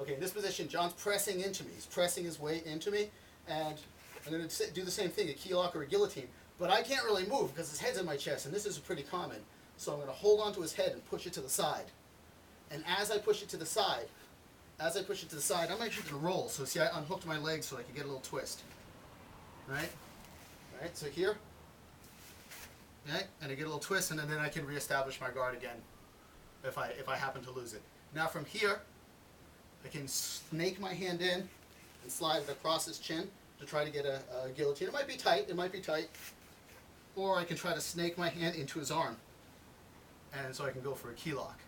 Okay, in this position, John's pressing into me. He's pressing his weight into me, and I'm going to do the same thing, a key lock or a guillotine. But I can't really move because his head's in my chest, and this is pretty common. So I'm going to hold onto his head and push it to the side. And as I push it to the side, I'm actually going to roll. So see, I unhooked my legs so I could get a little twist. Right? Right, so here, okay, and I get a little twist, and then I can reestablish my guard again if I happen to lose it. Now from here, I can snake my hand in and slide it across his chin to try to get a guillotine. It might be tight, or I can try to snake my hand into his arm, and so I can go for a key lock,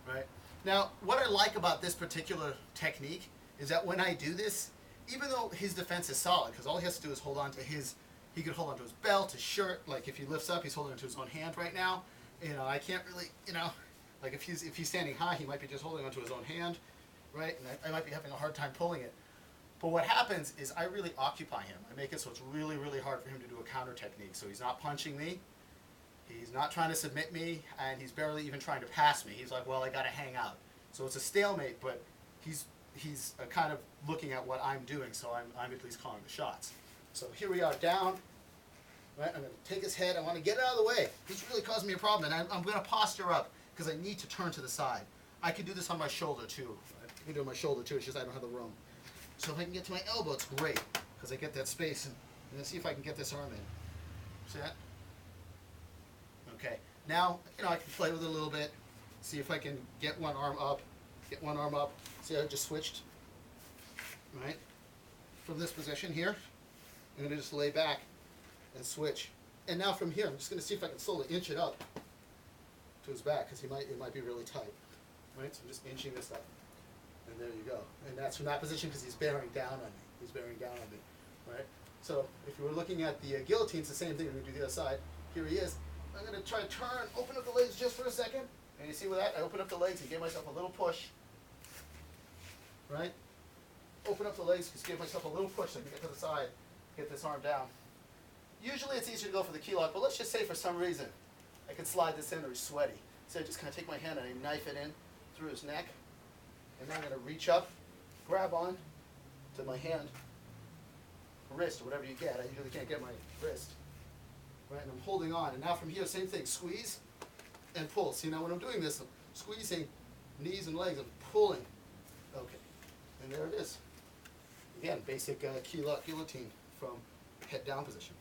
right? Now, what I like about this particular technique is that when I do this, even though his defense is solid, because all he has to do is hold on to he could hold on to his belt, his shirt, like if he lifts up, he's holding onto his own hand right now. You know, I can't really, like if he's standing high, he might be just holding onto his own hand, right? And I might be having a hard time pulling it. But what happens is I really occupy him. I make it so it's really, really hard for him to do a counter technique. So he's not punching me, he's not trying to submit me, and he's barely even trying to pass me. He's like, well, I got to hang out. So it's a stalemate, but he's kind of looking at what I'm doing, so I'm at least calling the shots. So here we are down. Right, I'm going to take his head. I want to get it out of the way. He's really causing me a problem, and I'm going to posture up because I need to turn to the side. I can do this on my shoulder too. I can do it on my shoulder too. It's just I don't have the room. So if I can get to my elbow, it's great because I get that space. And let's see if I can get this arm in. See that? Okay. Now I can play with it a little bit. See if I can get one arm up. See how I just switched. Right. From this position here, I'm going to just lay back and switch. And now from here, I'm just going to see if I can slowly inch it up to his back because it might be really tight. Right? So I'm just inching this up. And there you go. And that's from that position because he's bearing down on me. Right? So if you were looking at the guillotine, it's the same thing. We're going to do the other side. Here he is. I'm going to try to turn, open up the legs just for a second. And you see with that, I open up the legs and gave myself a little push. Right? Open up the legs, just give myself a little push so I can get to the side, get this arm down. Usually it's easier to go for the key lock, but let's just say for some reason I can slide this in or he's sweaty. So I just kind of take my hand and I knife it in through his neck. And then I'm going to reach up, grab on to my hand, wrist, or whatever you get. I usually can't get my wrist. Right, and I'm holding on. And now from here, same thing, squeeze and pull. See, now when I'm doing this, I'm squeezing knees and legs and pulling. Okay, and there it is. Again, basic key lock guillotine from head down position.